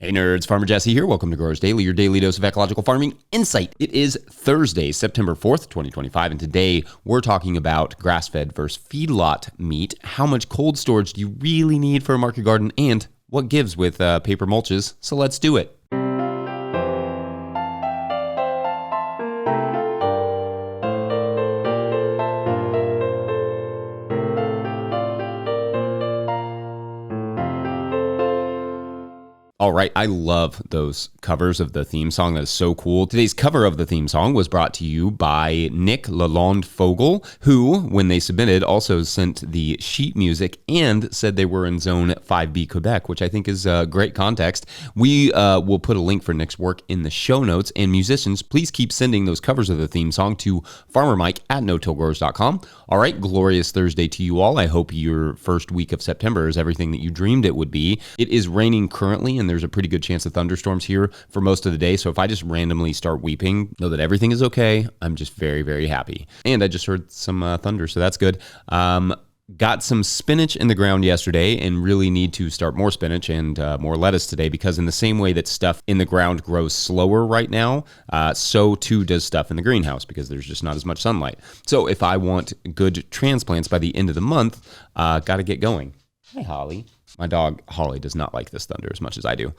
Hey nerds, Farmer Jesse here. Welcome to Growers Daily, your daily dose of ecological farming insight. It is Thursday, September 4th, 2025, and today we're talking about grass-fed versus feedlot meat, how much cold storage do you really need for a market garden, and what gives with paper mulches. So let's do it. All right, I love those covers of the theme song. That is so cool. Today's cover of the theme song was brought to you by Nick Lalonde Fogel, who, when they submitted, also sent the sheet music and said they were in Zone 5B Quebec, which I think is great context. We will put a link for Nick's work in the show notes. And musicians, please keep sending those covers of the theme song to farmermike@no-tillgrowers.com. All right, glorious Thursday to you all. I hope your first week of September is everything that you dreamed it would be. It is raining currently, and there's a pretty good chance of thunderstorms here for most of the day. So if I just randomly start weeping, know that everything is okay. I'm just very, very happy. And I just heard some thunder, so that's good. Got some spinach in the ground yesterday and really need to start more spinach and more lettuce today, because in the same way that stuff in the ground grows slower right now, so too does stuff in the greenhouse, because there's just not as much sunlight. So if I want good transplants by the end of the month, got to get going. Hi, Holly. My dog, Holly, does not like this thunder as much as I do.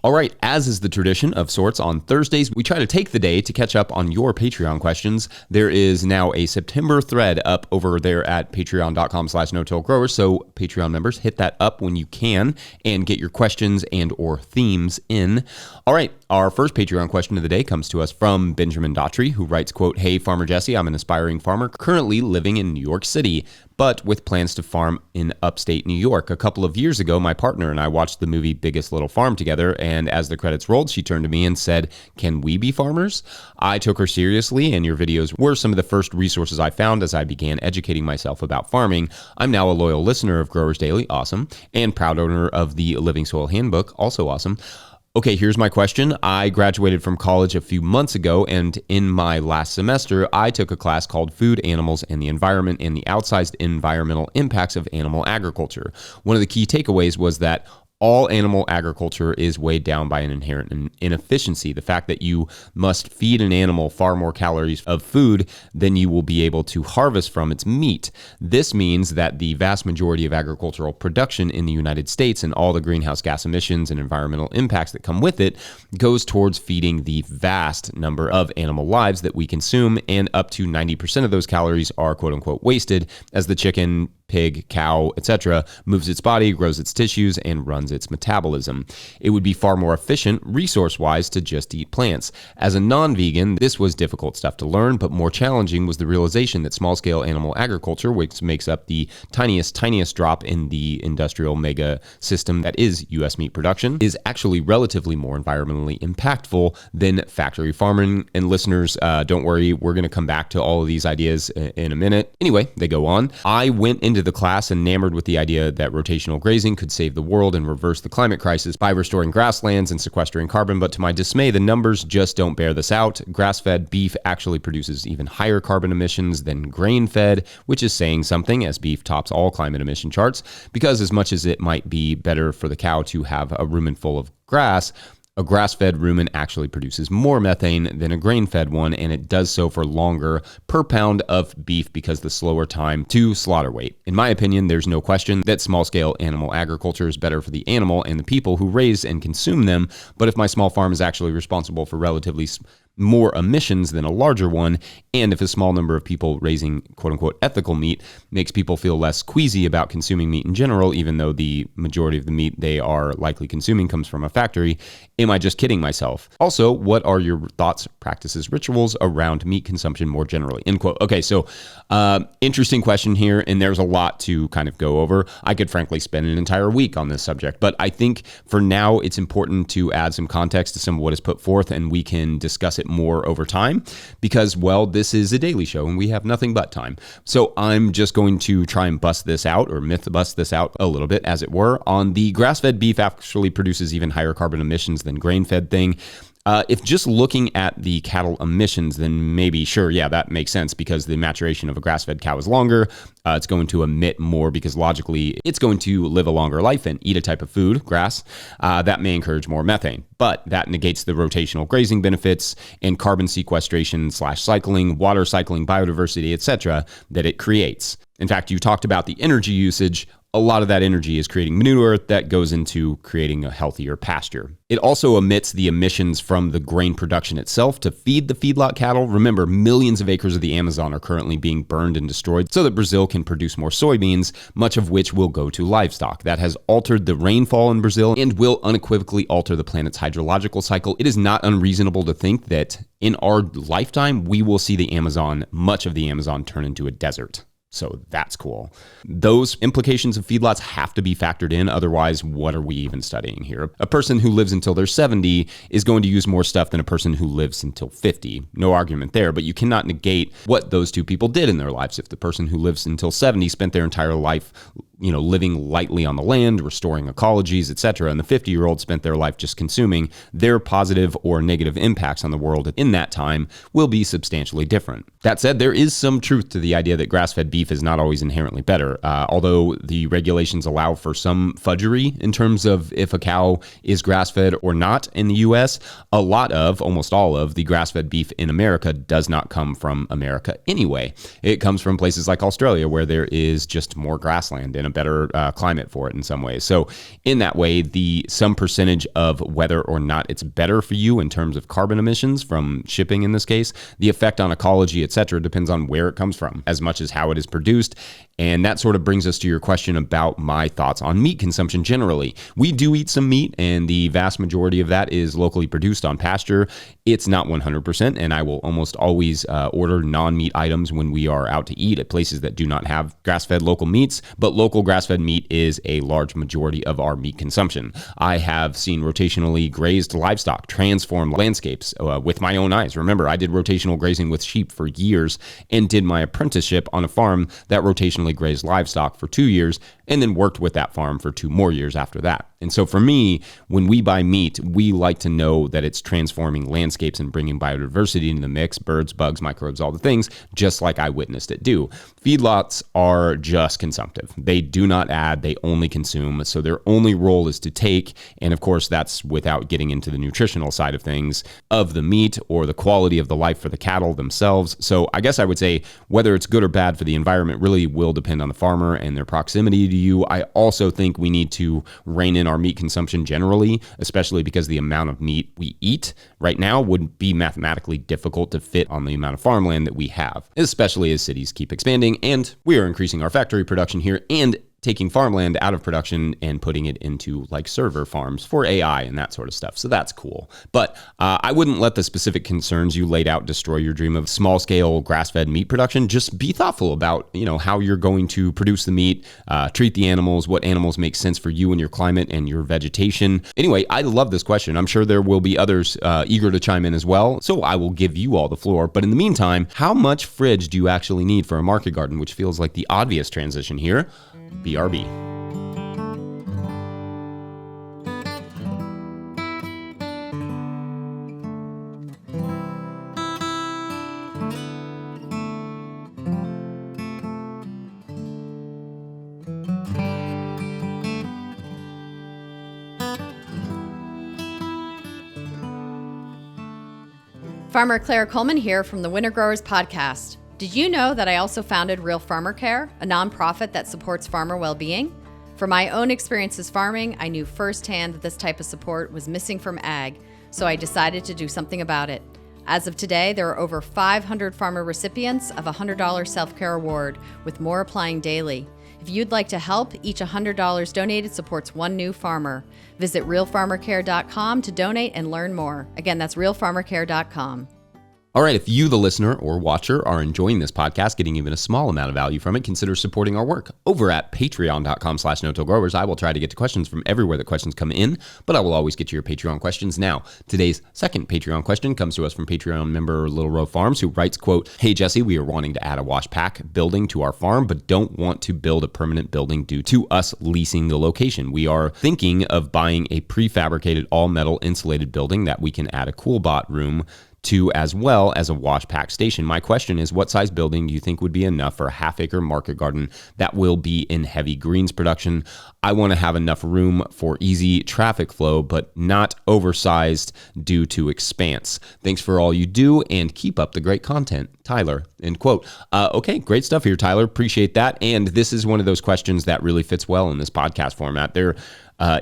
All right, as is the tradition of sorts on Thursdays, we try to take the day to catch up on your Patreon questions. There is now a September thread up over there at patreon.com/no-tillgrowers. So Patreon members, hit that up when you can and get your questions and or themes in. All right, our first Patreon question of the day comes to us from Benjamin Daughtry, who writes, quote, "Hey, Farmer Jesse, I'm an aspiring farmer currently living in New York City, but with plans to farm in upstate New York. A couple of years ago, my partner and I watched the movie Biggest Little Farm together, and as the credits rolled, she turned to me and said, 'Can we be farmers?' I took her seriously, and your videos were some of the first resources I found as I began educating myself about farming. I'm now a loyal listener of Growers Daily, awesome, and proud owner of the Living Soil Handbook, also awesome. Okay, here's my question. I graduated from college a few months ago, and in my last semester, I took a class called Food, Animals, and the Environment and the Outsized Environmental Impacts of Animal Agriculture. One of the key takeaways was that all animal agriculture is weighed down by an inherent inefficiency. The fact that you must feed an animal far more calories of food than you will be able to harvest from its meat. This means that the vast majority of agricultural production in the United States and all the greenhouse gas emissions and environmental impacts that come with it goes towards feeding the vast number of animal lives that we consume, and up to 90% of those calories are quote unquote wasted as the chicken, pig, cow, etc. moves its body, grows its tissues, and runs its metabolism. It would be far more efficient, resource-wise, to just eat plants. As a non-vegan, this was difficult stuff to learn, but more challenging was the realization that small-scale animal agriculture, which makes up the tiniest drop in the industrial mega system that is U.S. meat production, is actually relatively more environmentally impactful than factory farming. And listeners, don't worry, we're going to come back to all of these ideas in a minute. Anyway, they go on. I went into the class enamored with the idea that rotational grazing could save the world and reverse the climate crisis by restoring grasslands and sequestering carbon, but to my dismay, the numbers just don't bear this out. Grass-fed beef actually produces even higher carbon emissions than grain-fed, which is saying something, as beef tops all climate emission charts, because as much as it might be better for the cow to have a rumen full of grass, a grass-fed rumen actually produces more methane than a grain-fed one, and it does so for longer per pound of beef because the slower time to slaughter weight. In my opinion, there's no question that small-scale animal agriculture is better for the animal and the people who raise and consume them, but if my small farm is actually responsible for relatively more emissions than a larger one, and if a small number of people raising quote-unquote ethical meat makes people feel less queasy about consuming meat in general, even though the majority of the meat they are likely consuming comes from a factory, am I just kidding myself? Also, what are your thoughts, practices, rituals around meat consumption more generally? End quote. Okay, so interesting question here, and there's a lot to kind of go over. I could frankly spend an entire week on this subject, but I think for now it's important to add some context to some of what is put forth, and we can discuss it more over time because, well, this is a daily show and we have nothing but time. So I'm just going to try and bust this out, or myth bust this out a little bit, as it were, on the grass-fed beef actually produces even higher carbon emissions than grain-fed thing. If just looking at the cattle emissions, then maybe, sure, yeah, that makes sense because the maturation of a grass-fed cow is longer. It's going to emit more because logically it's going to live a longer life and eat a type of food, grass, that may encourage more methane. But that negates the rotational grazing benefits and carbon sequestration / cycling, water cycling, biodiversity, etc. that it creates. In fact, you talked about the energy usage. A lot of that energy is creating manure that goes into creating a healthier pasture. It also emits the emissions from the grain production itself to feed the feedlot cattle. Remember, millions of acres of the Amazon are currently being burned and destroyed so that Brazil can produce more soybeans, much of which will go to livestock. That has altered the rainfall in Brazil and will unequivocally alter the planet's hydrological cycle. It is not unreasonable to think that in our lifetime, we will see the Amazon, much of the Amazon, turn into a desert. So that's cool. Those implications of feedlots have to be factored in. Otherwise, what are we even studying here? A person who lives until they're 70 is going to use more stuff than a person who lives until 50. No argument there, but you cannot negate what those two people did in their lives. If the person who lives until 70 spent their entire life living lightly on the land, restoring ecologies, etc., and the 50-year-old spent their life just consuming, their positive or negative impacts on the world in that time will be substantially different. That said, there is some truth to the idea that grass-fed beef is not always inherently better, although the regulations allow for some fudgery in terms of if a cow is grass-fed or not in the U.S. Almost all of the grass-fed beef in America does not come from America anyway. It comes from places like Australia, where there is just more grassland and a better climate for it in some ways. So in that way, some percentage of whether or not it's better for you in terms of carbon emissions from shipping in this case, the effect on ecology, etc., depends on where it comes from as much as how it is produced. And that sort of brings us to your question about my thoughts on meat consumption generally. We do eat some meat, and the vast majority of that is locally produced on pasture. It's not 100%, and I will almost always order non-meat items when we are out to eat at places that do not have grass-fed local meats, but local grass-fed meat is a large majority of our meat consumption. I have seen rotationally grazed livestock transform landscapes with my own eyes. Remember, I did rotational grazing with sheep for years and did my apprenticeship on a farm that rotationally grazed livestock for 2 years and then worked with that farm for 2 more years after that. And so for me, when we buy meat, we like to know that it's transforming landscapes and bringing biodiversity into the mix, birds, bugs, microbes, all the things, just like I witnessed it do. Feedlots are just consumptive. They do not add, they only consume. So their only role is to take, and of course that's without getting into the nutritional side of things, of the meat or the quality of the life for the cattle themselves. So I guess I would say whether it's good or bad for the environment really will depend on the farmer and their proximity to you. I also think we need to rein in our meat consumption generally, especially because the amount of meat we eat right now would be mathematically difficult to fit on the amount of farmland that we have, especially as cities keep expanding and we are increasing our factory production here and taking farmland out of production and putting it into like server farms for AI and that sort of stuff. So that's cool. But I wouldn't let the specific concerns you laid out destroy your dream of small scale grass-fed meat production. Just be thoughtful about, how you're going to produce the meat, treat the animals, what animals make sense for you and your climate and your vegetation. Anyway, I love this question. I'm sure there will be others eager to chime in as well. So I will give you all the floor. But in the meantime, how much fridge do you actually need for a market garden, which feels like the obvious transition here? BRB. Farmer Claire Coleman here from the Winter Growers Podcast. Did you know that I also founded Real Farmer Care, a nonprofit that supports farmer well-being? From my own experiences farming, I knew firsthand that this type of support was missing from ag, so I decided to do something about it. As of today, there are over 500 farmer recipients of a $100 self-care award, with more applying daily. If you'd like to help, each $100 donated supports one new farmer. Visit realfarmercare.com to donate and learn more. Again, that's realfarmercare.com. All right, if you, the listener or watcher, are enjoying this podcast, getting even a small amount of value from it, consider supporting our work over at patreon.com/no-till-growers. I will try to get to questions from everywhere that questions come in, but I will always get to your Patreon questions. Now, today's second Patreon question comes to us from Patreon member Little Row Farms, who writes, quote, "Hey, Jesse, we are wanting to add a wash pack building to our farm, but don't want to build a permanent building due to us leasing the location. We are thinking of buying a prefabricated all-metal insulated building that we can add a cool bot room to, as well as a wash pack station. My question is, what size building do you think would be enough for a half-acre market garden that will be in heavy greens production? I want to have enough room for easy traffic flow, but not oversized due to expanse. Thanks for all you do and keep up the great content. Tyler," end quote. Okay, great stuff here, Tyler. Appreciate that. And this is one of those questions that really fits well in this podcast format. There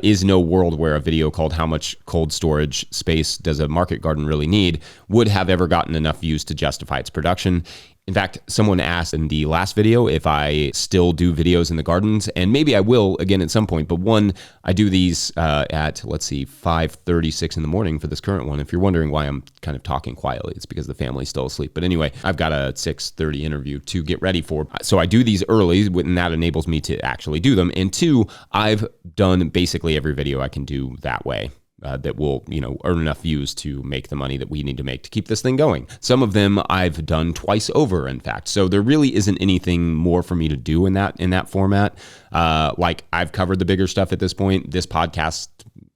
is no world where a video called "How much cold storage space does a market garden really need" would have ever gotten enough views to justify its production. In fact, someone asked in the last video if I still do videos in the gardens, and maybe I will again at some point, but one, I do these at, 5:36 in the morning for this current one. If you're wondering why I'm kind of talking quietly, it's because the family's still asleep. But anyway, I've got a 6:30 interview to get ready for. So I do these early, and that enables me to actually do them. And two, I've done basically every video I can do that way. That will, earn enough views to make the money that we need to make to keep this thing going. Some of them I've done twice over, in fact. So there really isn't anything more for me to do in that format. I've covered the bigger stuff at this point. This podcast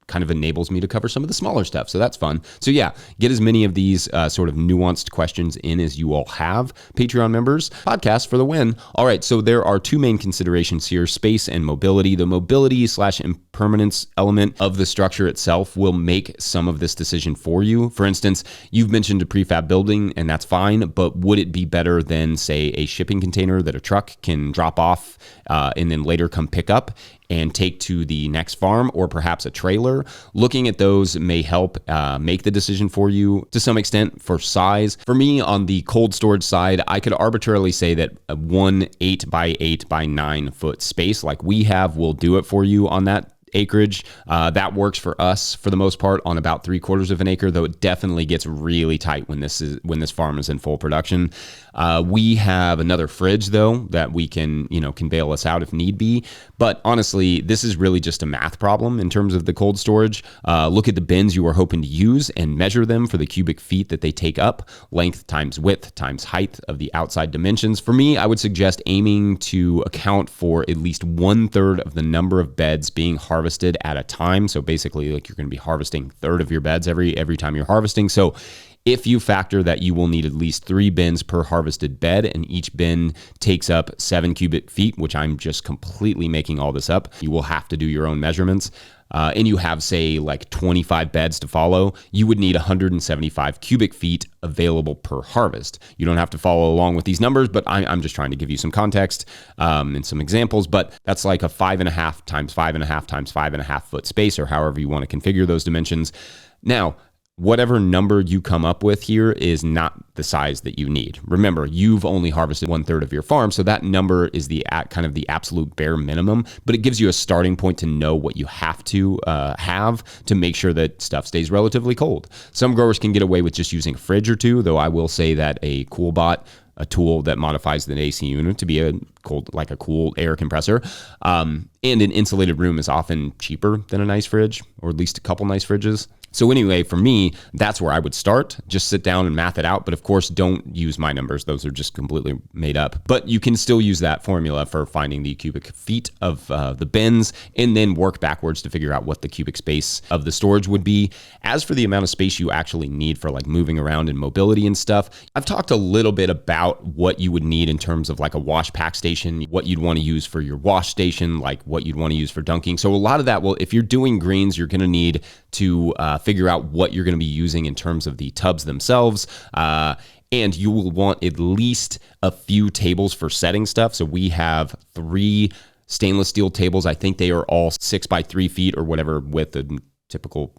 kind of enables me to cover some of the smaller stuff. So that's fun. So yeah, get as many of these sort of nuanced questions in as you all have. Patreon members, podcast for the win. All right, so there are two main considerations here, space and mobility. The mobility/impermanence element of the structure itself will make some of this decision for you. For instance, you've mentioned a prefab building, and that's fine, but would it be better than, say, a shipping container that a truck can drop off and then later come pick up and take to the next farm, or perhaps a trailer? Looking at those may help make the decision for you to some extent. For size, for me on the cold storage side, I could arbitrarily say that a 1 8x8 by 9 foot space like we have will do it for you on that acreage. That works for us for the most part on about 3/4 of an acre, though it definitely gets really tight when this farm is in full production. We have another fridge though that we can bail us out if need be. But honestly, this is really just a math problem in terms of the cold storage. Look at the bins you are hoping to use and measure them for the cubic feet that they take up, length times width times height of the outside dimensions. For me, I would suggest aiming to account for at least 1/3 of the number of beds being harvested at a time. So basically, you're going to be harvesting a third of your beds every time you're harvesting. So if you factor that you will need at least 3 bins per harvested bed, and each bin takes up 7 cubic feet, which I'm just completely making all this up, you will have to do your own measurements. And you have, say, 25 beds to follow, you would need 175 cubic feet available per harvest. You don't have to follow along with these numbers, but I'm just trying to give you some context and some examples. But that's like a 5.5 times 5.5 times 5.5 foot space, or however you want to configure those dimensions. Now, whatever number you come up with here is not the size that you need. Remember, you've only harvested 1/3 of your farm, so that number is the kind of the absolute bare minimum, but it gives you a starting point to know what you have to make sure that stuff stays relatively cold. Some growers can get away with just using a fridge or two, though I will say that a CoolBot, a tool that modifies the AC unit to be a cool air compressor, and an insulated room is often cheaper than a nice fridge, or at least a couple nice fridges. So anyway, for me, that's where I would start. Just sit down and math it out. But of course, don't use my numbers. Those are just completely made up. But you can still use that formula for finding the cubic feet of the bins, and then work backwards to figure out what the cubic space of the storage would be. As for the amount of space you actually need for moving around and mobility and stuff, I've talked a little bit about what you would need in terms of a wash pack station, what you'd want to use for your wash station, what you'd want to use for dunking. So a lot of that, if you're doing greens, you're going to need to figure out what you're going to be using in terms of the tubs themselves. And you will want at least a few tables for setting stuff. So we have 3 stainless steel tables. I think they are all 6 by 3 feet or whatever width a typical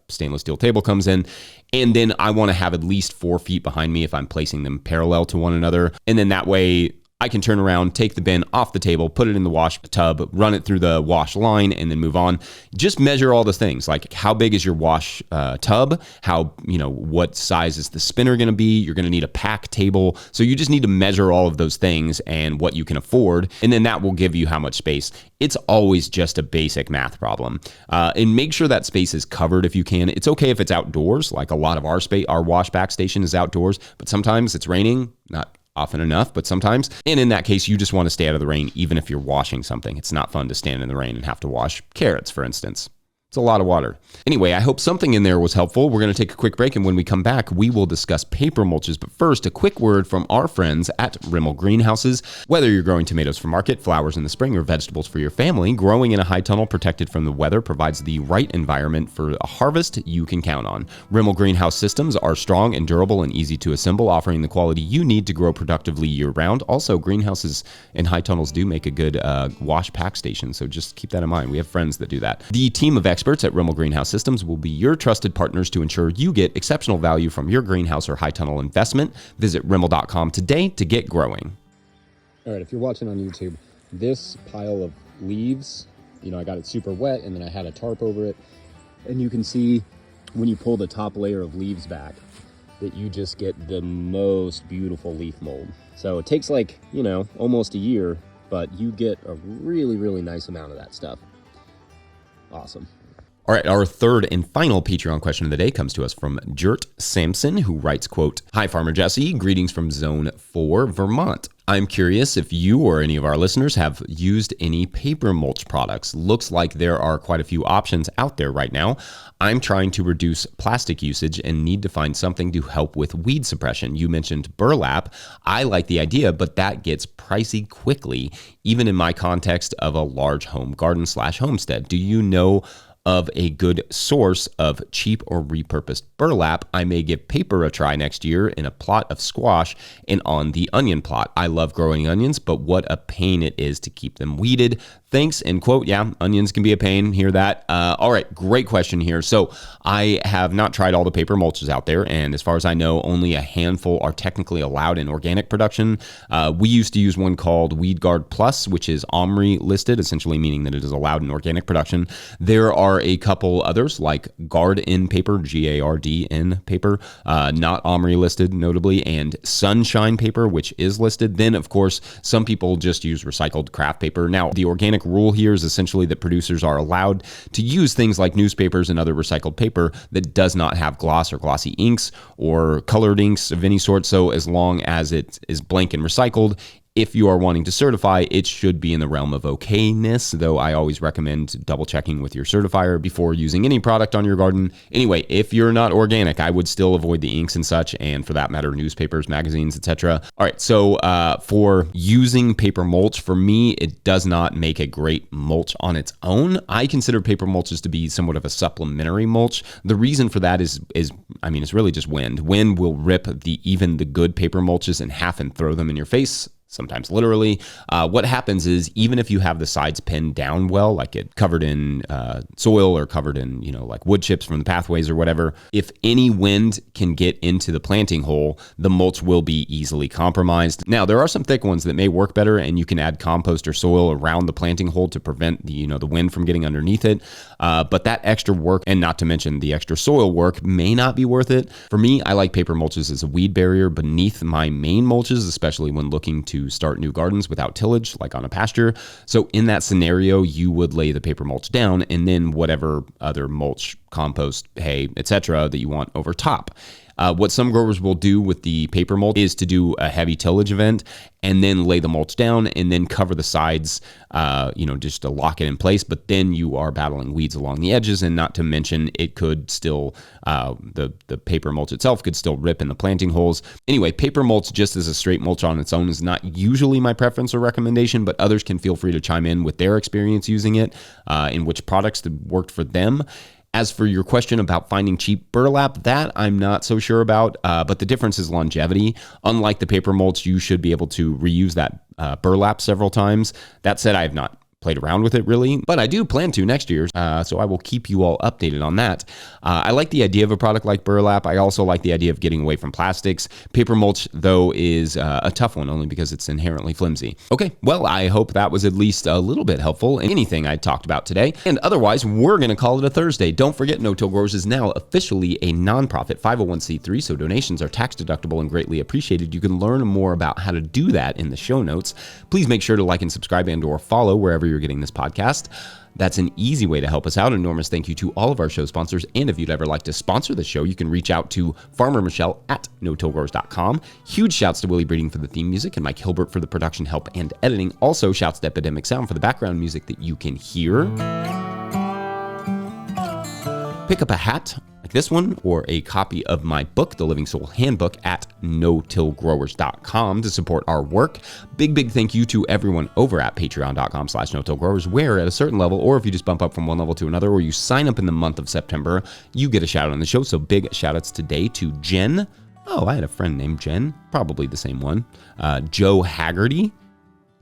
stainless steel table comes in. And then I want to have at least 4 feet behind me if I'm placing them parallel to one another. And then that way I can turn around, take the bin off the table, put it in the wash tub, run it through the wash line, and then move on. Just measure all the things, like how big is your wash tub, how, what size is the spinner going to be. You're going to need a pack table. So you just need to measure all of those things and what you can afford, and then that will give you how much space. It's always just a basic math problem. And make sure that space is covered if you can. It's okay if it's outdoors, like a lot of our space, our wash back station is outdoors, but sometimes it's raining, not often enough, but sometimes. And in that case, you just want to stay out of the rain, even if you're washing something. It's not fun to stand in the rain and have to wash carrots, for instance. It's a lot of water. Anyway, I hope something in there was helpful. We're going to take a quick break, and when we come back, we will discuss paper mulches. But first, a quick word from our friends at Rimmel Greenhouses. Whether you're growing tomatoes for market, flowers in the spring, or vegetables for your family, growing in a high tunnel protected from the weather provides the right environment for a harvest you can count on. Rimmel Greenhouse systems are strong and durable and easy to assemble, offering the quality you need to grow productively year-round. Also, greenhouses and high tunnels do make a good wash pack station, so just keep that in mind. We have friends that do that. The team of experts at Rimmel Greenhouse Systems will be your trusted partners to ensure you get exceptional value from your greenhouse or high tunnel investment. Visit Rimmel.com today to get growing. All right, if you're watching on YouTube, this pile of leaves, I got it super wet, and then I had a tarp over it, and you can see when you pull the top layer of leaves back that you just get the most beautiful leaf mold. So it takes almost a year, but you get a really, really nice amount of that stuff. Awesome. All right, our third and final Patreon question of the day comes to us from Jert Sampson, who writes, quote, "Hi, Farmer Jesse. Greetings from Zone 4, Vermont. I'm curious if you or any of our listeners have used any paper mulch products. Looks like there are quite a few options out there right now. I'm trying to reduce plastic usage and need to find something to help with weed suppression. You mentioned burlap. I like the idea, but that gets pricey quickly, even in my context of a large home garden / homestead. Do you know of a good source of cheap or repurposed burlap? I may give paper a try next year in a plot of squash and on the onion plot. I love growing onions, but what a pain it is to keep them weeded. Thanks," end quote. Yeah, onions can be a pain. Hear that? All right, great question here. So I have not tried all the paper mulches out there, and as far as I know, only a handful are technically allowed in organic production. We used to use one called Weed Guard Plus, which is OMRI listed, essentially meaning that it is allowed in organic production. There are a couple others like Gardn paper, Gardn paper, not OMRI listed notably, and Sunshine paper, which is listed. Then, of course, some people just use recycled craft paper. Now, the organic rule here is essentially that producers are allowed to use things like newspapers and other recycled paper that does not have gloss or glossy inks or colored inks of any sort. So as long as it is blank and recycled, if you are wanting to certify, it should be in the realm of okayness, though I always recommend double checking with your certifier before using any product on your garden. Anyway, if you're not organic, I would still avoid the inks and such, and for that matter, newspapers, magazines, etc. All right, so for using paper mulch, for me, it does not make a great mulch on its own. I consider paper mulches to be somewhat of a supplementary mulch. The reason for that is it's really just wind. Wind will rip even the good paper mulches in half and throw them in your face, sometimes literally. What happens is, even if you have the sides pinned down well, like it covered in soil or covered in, like wood chips from the pathways or whatever, if any wind can get into the planting hole, the mulch will be easily compromised. Now, there are some thick ones that may work better, and you can add compost or soil around the planting hole to prevent the wind from getting underneath it. But that extra work, and not to mention the extra soil work, may not be worth it. For me, I like paper mulches as a weed barrier beneath my main mulches, especially when looking to start new gardens without tillage, like on a pasture. So in that scenario, you would lay the paper mulch down and then whatever other mulch, compost, hay, etc. that you want over top. What some growers will do with the paper mulch is to do a heavy tillage event and then lay the mulch down and then cover the sides, just to lock it in place. But then you are battling weeds along the edges, and not to mention it could still, the paper mulch itself could still rip in the planting holes. Anyway, paper mulch just as a straight mulch on its own is not usually my preference or recommendation, but others can feel free to chime in with their experience using it, and which products that worked for them. As for your question about finding cheap burlap, that I'm not so sure about, but the difference is longevity. Unlike the paper mulch, you should be able to reuse that burlap several times. That said, I have not played around with it really, but I do plan to next year. So I will keep you all updated on that. I like the idea of a product like burlap. I also like the idea of getting away from plastics. Paper mulch, though, is a tough one only because it's inherently flimsy. Okay, well, I hope that was at least a little bit helpful in anything I talked about today. And otherwise, we're going to call it a Thursday. Don't forget, No Till Growers is now officially a nonprofit 501c3, so donations are tax deductible and greatly appreciated. You can learn more about how to do that in the show notes. Please make sure to like and subscribe and/or follow wherever you're getting this podcast. That's an easy way to help us out. Enormous thank you to all of our show sponsors. And if you'd ever like to sponsor the show, you can reach out to Farmer Michelle at notillgrowers.com. Huge shouts to Willie Breeding for the theme music and Mike Hilbert for the production help and editing. Also, shouts to Epidemic Sound for the background music that you can hear. Pick up a hat like this one or a copy of my book, The Living Soul Handbook, at notillgrowers.com to support our work. Big thank you to everyone over at patreon.com/notillgrowers, where at a certain level, or if you just bump up from one level to another, or you sign up in the month of September, you get a shout out on the show. So big shout outs today to Jen. Oh, I had a friend named Jen, probably the same one. Joe Haggerty,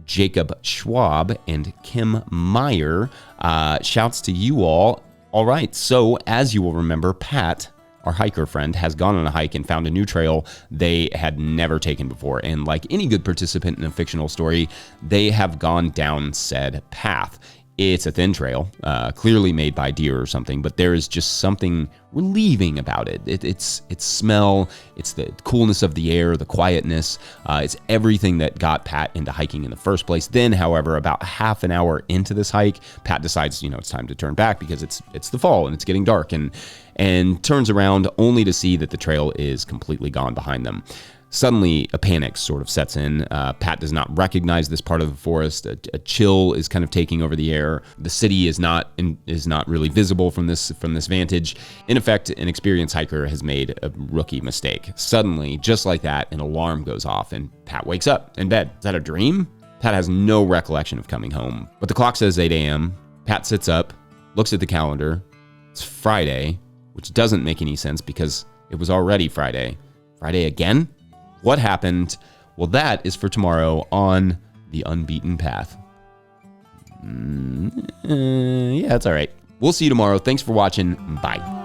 Jacob Schwab, and Kim Meyer. Shouts to you all. All right, so as you will remember, Pat, our hiker friend, has gone on a hike and found a new trail they had never taken before. And like any good participant in a fictional story, they have gone down said path. It's a thin trail, clearly made by deer or something, but there is just something relieving about it. It's smell, it's the coolness of the air, the quietness. It's everything that got Pat into hiking in the first place. Then, however, about half an hour into this hike, Pat decides, it's time to turn back because it's the fall and it's getting dark, and turns around only to see that the trail is completely gone behind them. Suddenly, a panic sort of sets in. Pat does not recognize this part of the forest. A chill is kind of taking over the air. The city is not really visible from this vantage. In effect, an experienced hiker has made a rookie mistake. Suddenly, just like that, an alarm goes off, and Pat wakes up in bed. Is that a dream? Pat has no recollection of coming home. But the clock says 8 a.m. Pat sits up, looks at the calendar. It's Friday, which doesn't make any sense because it was already Friday. Friday again? What happened? Well, that is for tomorrow on The Unbeaten Path. Yeah, that's all right. We'll see you tomorrow. Thanks for watching. Bye.